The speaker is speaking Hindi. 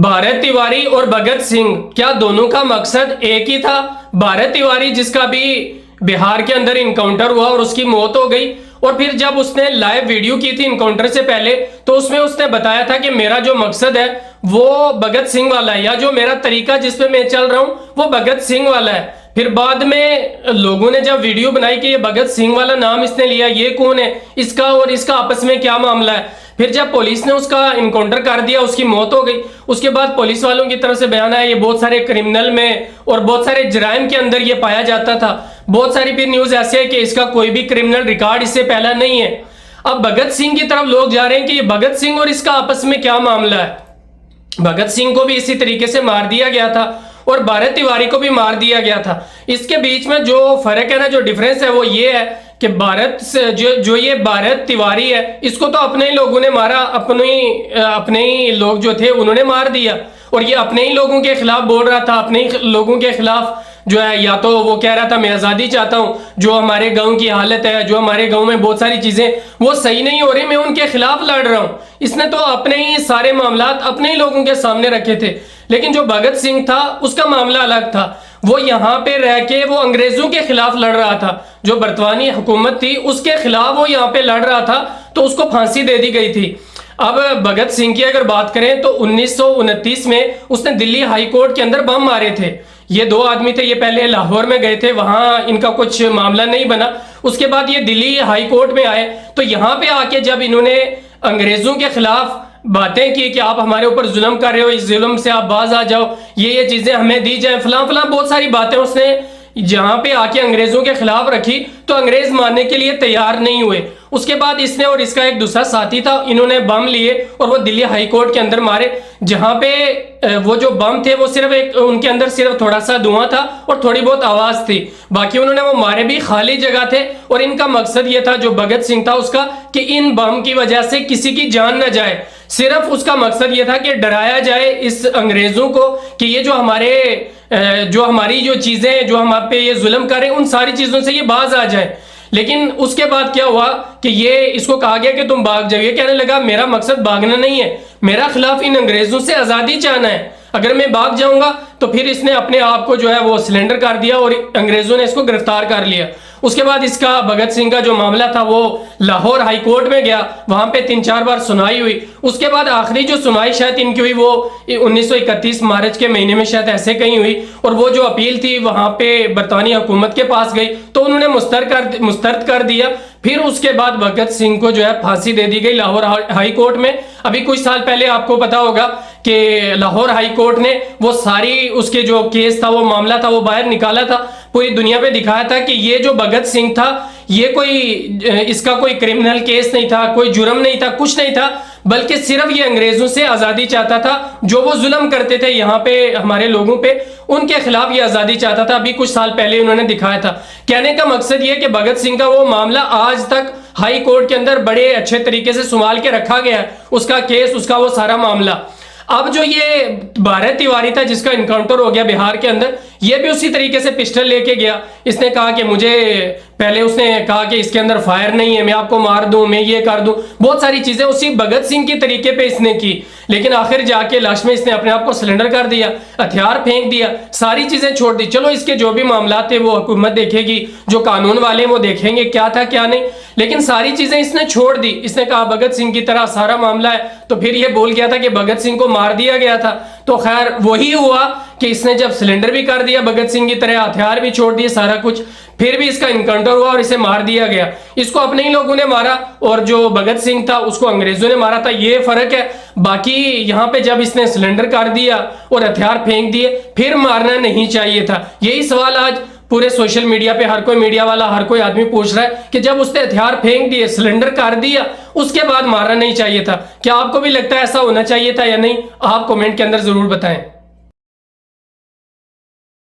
भारत तिवारी और भगत सिंह, क्या दोनों का मकसद एक ही था? भारत तिवारी जिसका भी बिहार के अंदर इनकाउंटर हुआ और उसकी मौत हो गई, और फिर जब उसने लाइव वीडियो की थी इनकाउंटर से पहले, तो उसमें उसने बताया था कि मेरा जो मकसद है वो भगत सिंह वाला है, या जो मेरा तरीका जिसपे मैं चल रहा हूं वो भगत सिंह वाला है। फिर बाद में लोगों ने जब वीडियो बनाई कि ये भगत सिंह वाला नाम इसने लिया, ये कौन है, इसका और इसका आपस में क्या मामला है। फिर जब पुलिस ने उसका इनकाउंटर कर दिया, उसकी मौत हो गई, उसके बाद पुलिस वालों की तरफ से बयान आया ये बहुत सारे क्रिमिनल में और बहुत सारे जराइम के अंदर ये पाया जाता था। बहुत सारी फिर न्यूज ऐसे है कि इसका कोई भी क्रिमिनल रिकॉर्ड इससे पहला नहीं है। अब भगत सिंह की तरफ लोग जा रहे हैं कि ये भगत सिंह और इसका आपस में क्या मामला है। भगत सिंह को भी इसी तरीके से मार दिया गया था और भारत तिवारी को भी मार दिया गया था। इसके बीच में जो फर्क है ना, जो डिफरेंस है वो ये है कि भारत से जो ये भारत तिवारी है, इसको तो अपने ही लोगों ने मारा, अपने ही लोग जो थे उन्होंने मार दिया, और ये अपने ही लोगों के खिलाफ बोल रहा था, अपने ही लोगों के खिलाफ जो है, या तो वो कह रहा था मैं आज़ादी चाहता हूं, जो हमारे गांव की हालत है, जो हमारे गांव में बहुत सारी चीजें वो सही नहीं हो रही, मैं उनके खिलाफ लड़ रहा हूं। इसने तो अपने ही सारे मामलात अपने ही लोगों के सामने रखे थे। लेकिन जो भगत सिंह था उसका मामला अलग था, वो यहाँ पे रह के वो अंग्रेजों के खिलाफ लड़ रहा था, जो बरतानी हुकूमत थी उसके खिलाफ वो यहाँ पे लड़ रहा था, तो उसको फांसी दे दी गई थी। अब भगत सिंह की अगर बात करें तो 1929 में उसने दिल्ली हाई कोर्ट के अंदर बम मारे थे। ये दो आदमी थे, ये पहले लाहौर में गए थे, वहां इनका कुछ मामला नहीं बना, उसके बाद ये दिल्ली हाई कोर्ट में आए, तो यहाँ पे आके जब इन्होंने अंग्रेजों के खिलाफ बातें की कि आप हमारे ऊपर जुल्म कर रहे हो, इस जुल्म से आप बाज आ जाओ, ये चीजें हमें दी जाए, फलां फलां बहुत सारी बातें उसने जहां पे आके अंग्रेजों के खिलाफ रखी, तो अंग्रेज मानने के लिए तैयार नहीं हुए। उसके बाद इसने और इसका एक दूसरा साथी था, इन्होंने बम लिए और वो दिल्ली हाई कोर्ट के अंदर मारे, जहां पे वो जो बम थे वो सिर्फ एक, उनके अंदर सिर्फ थोड़ा सा धुआं था और थोड़ी बहुत आवाज थी, बाकी उन्होंने वो मारे भी खाली जगह थे। और इनका मकसद ये था, जो भगत सिंह था उसका, कि इन बम की वजह से किसी की जान न जाए। सिर्फ उसका मकसद ये था कि डराया जाए इस अंग्रेजों को कि ये जो हमारी जो चीजें जो हम आप पे ये जुल्म कर रहे हैं, उन सारी चीजों से ये बाज आ जाए। लेकिन उसके बाद क्या हुआ कि ये इसको कहा गया कि तुम भाग जाओ। ये कहने लगा मेरा मकसद भागना नहीं है, मेरा खिलाफ इन अंग्रेजों से आजादी चाहना है, अगर मैं भाग जाऊंगा तो फिर इसने अपने आप को जो है वो सिलेंडर कर दिया और अंग्रेजों ने इसको गिरफ्तार कर लिया। उसके बाद इसका भगत सिंह का जो मामला था वो लाहौर हाई कोर्ट में गया, वहां पे 3-4 बार सुनवाई हुई। उसके बाद आखिरी जो सुनवाई शायद इनकी हुई वो 1931 मार्च के महीने में शायद ऐसे कहीं हुई, और वो जो अपील थी वहां पे बरतानी हुकूमत के पास गई तो उन्होंने मुस्तरद कर दिया। फिर उसके बाद भगत सिंह को जो है फांसी दे दी गई लाहौर हाई कोर्ट में। अभी कुछ साल पहले आपको पता होगा कि लाहौर हाई कोर्ट ने वो सारी उसके जो केस था, वो मामला था, वो बाहर निकाला था, पूरी दुनिया पे दिखाया था कि ये जो भगत सिंह था ये इसका कोई क्रिमिनल केस नहीं था, कोई जुर्म नहीं था, कुछ नहीं था, बल्कि सिर्फ ये अंग्रेजों से आजादी चाहता था। जो वो जुल्म करते थे यहाँ पे हमारे लोगों पे, उनके खिलाफ ये आजादी चाहता था। अभी कुछ साल पहले उन्होंने दिखाया था। कहने का मकसद ये कि भगत सिंह का वो मामला आज तक हाई कोर्ट के अंदर बड़े अच्छे तरीके से संभाल के रखा गया है, उसका केस, उसका वो सारा मामला। अब जो ये भारत तिवारी था जिसका इनकाउंटर हो गया बिहार के अंदर, ये भी उसी तरीके से पिस्टल लेके गया। इसने कहा कि पहले उसने कहा कि इसके अंदर फायर नहीं है, मैं आपको मार दूं, मैं ये कर दूं, बहुत सारी चीजें उसी भगत सिंह के तरीके पे इसने की। लेकिन आखिर जाके लास्ट में इसने अपने आप को सिलेंडर कर दिया, हथियार फेंक दिया, सारी चीजें छोड़ दी। चलो इसके जो भी मामला थे वो हुकूमत देखेगी, जो कानून वाले वो देखेंगे क्या था क्या नहीं, लेकिन सारी चीजें इसने छोड़ दी। इसने कहा भगत सिंह की तरह सारा मामला है, तो फिर ये बोल गया था कि भगत सिंह को मार दिया गया था। तो खैर वही हुआ कि इसने जब सिलेंडर भी कर दिया भगत सिंह की तरह, हथियार भी छोड़ दिए, सारा कुछ, फिर भी इसका इनकाउंटर हुआ और इसे मार दिया गया। इसको अपने ही लोगों ने मारा और जो भगत सिंह था उसको अंग्रेजों ने मारा था, ये फर्क है। बाकी यहाँ पे जब इसने सिलेंडर कर दिया और हथियार फेंक दिए, फिर मारना नहीं चाहिए था। यही सवाल आज पूरे सोशल मीडिया पे हर कोई मीडिया वाला, हर कोई आदमी पूछ रहा है कि जब उसने हथियार फेंक दिए, सिलेंडर कर दिया, उसके बाद मारना नहीं चाहिए था। क्या आपको भी लगता है ऐसा होना चाहिए था या नहीं? आप कमेंट के अंदर जरूर बताएं।